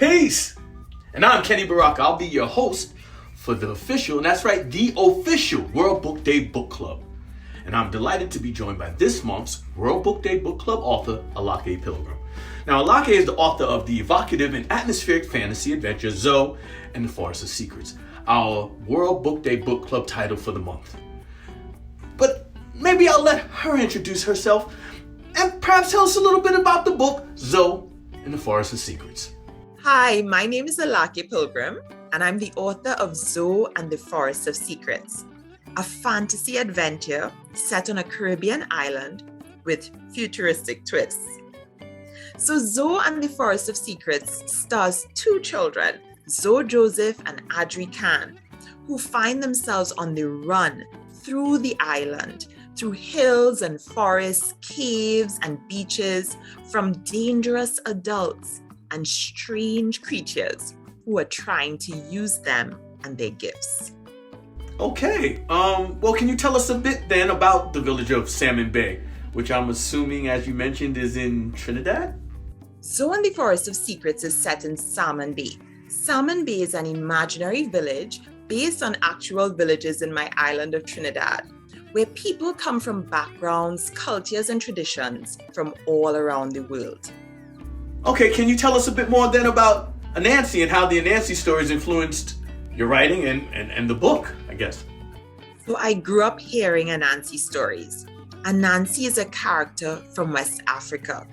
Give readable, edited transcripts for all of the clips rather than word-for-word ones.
Peace! And I'm Kenny Baraka. I'll be your host for the official, and that's right, the official World Book Day Book Club. And I'm delighted to be joined by this month's World Book Day Book Club author, Alake Pilgrim. Now, Alake is the author of the evocative and atmospheric fantasy adventure Zoe and the Forest of Secrets, our World Book Day Book Club title for the month. But maybe I'll let her introduce herself and perhaps tell us a little bit about the book Zoe and the Forest of Secrets. Hi, my name is Alake Pilgrim, and I'm the author of Zoe and the Forest of Secrets, a fantasy adventure set on a Caribbean island with futuristic twists. So Zoe and the Forest of Secrets stars two children, Zoe Joseph and Adri Khan, who find themselves on the run through the island, through hills and forests, caves and beaches, from dangerous adults and strange creatures who are trying to use them and their gifts. Okay, well, can you tell us a bit then about the village of Salmon Bay, which I'm assuming, as you mentioned, is in Trinidad? Zoe and the Forest of Secrets is set in Salmon Bay. Salmon Bay is an imaginary village based on actual villages in my island of Trinidad, where people come from backgrounds, cultures, and traditions from all around the world. Okay, can you tell us a bit more then about Anansi and how the Anansi stories influenced your writing and the book, I guess? So I grew up hearing Anansi stories. Anansi is a character from West Africa.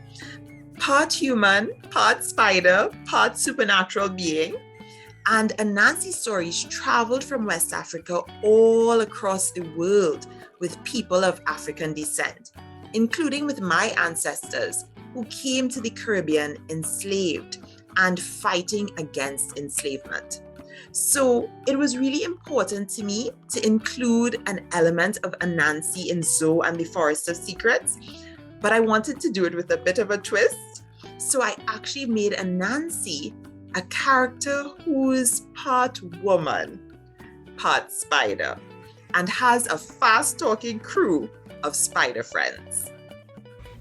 Part human, part spider, part supernatural being. And Anansi stories traveled from West Africa all across the world with people of African descent, including with my ancestors who came to the Caribbean enslaved and fighting against enslavement. So it was really important to me to include an element of Anansi in Zoe and the Forest of Secrets, but I wanted to do it with a bit of a twist. So I actually made Anansi a character who is part woman, part spider, and has a fast-talking crew of spider friends.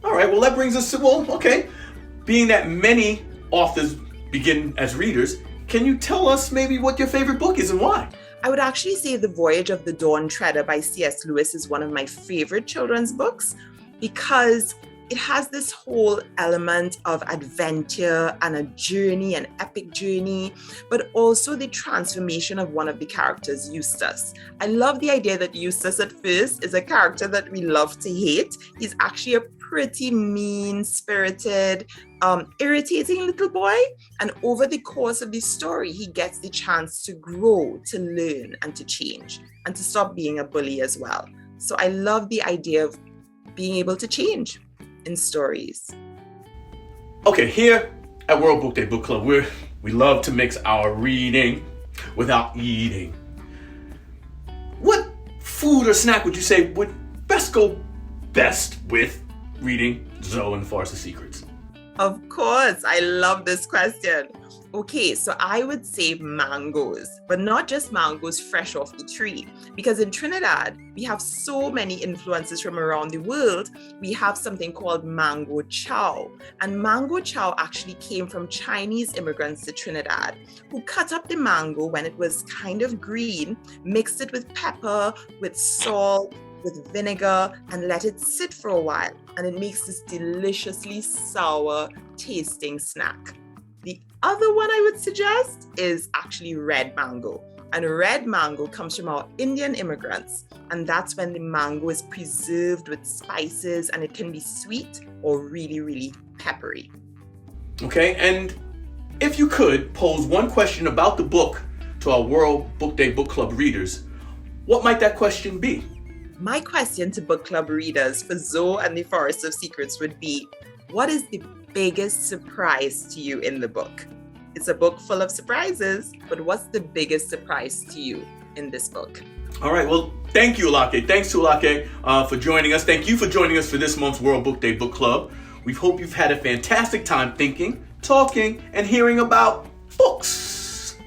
All right, well, that brings us to, okay. Being that many authors begin as readers, can you tell us maybe what your favorite book is and why? I would actually say The Voyage of the Dawn Treader by C.S. Lewis is one of my favorite children's books because it has this whole element of adventure and a journey, an epic journey, but also the transformation of one of the characters, Eustace. I love the idea that Eustace at first is a character that we love to hate. He's actually a pretty mean-spirited, irritating little boy. And over the course of the story, he gets the chance to grow, to learn, and to change, and to stop being a bully as well. So I love the idea of being able to change in stories. Okay, here at World Book Day Book Club, we love to mix our reading without eating. What food or snack would you say would go best with reading Zoe and the Forest of Secrets? Of course, I love this question. Okay, so I would say mangoes, but not just mangoes fresh off the tree. Because in Trinidad, we have so many influences from around the world. We have something called mango chow. And mango chow actually came from Chinese immigrants to Trinidad who cut up the mango when it was kind of green, mixed it with pepper, with salt, with vinegar, and let it sit for a while. And it makes this deliciously sour tasting snack. The other one I would suggest is actually red mango. And red mango comes from our Indian immigrants. And that's when the mango is preserved with spices and it can be sweet or really, really peppery. Okay, and if you could pose one question about the book to our World Book Day Book Club readers, what might that question be? My question to book club readers for Zoe and the Forest of Secrets would be, what is the biggest surprise to you in the book? It's a book full of surprises, but what's the biggest surprise to you in this book? All right, well, thank you, Alake. Thanks to Alake for joining us. Thank you for joining us for this month's World Book Day Book Club. We hope you've had a fantastic time thinking, talking, and hearing about books.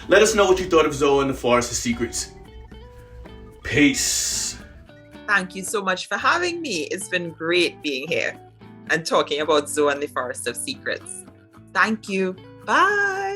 Let us know what you thought of Zoe and the Forest of Secrets. Peace. Thank you so much for having me. It's been great being here and talking about Zoe and the Forest of Secrets. Thank you. Bye.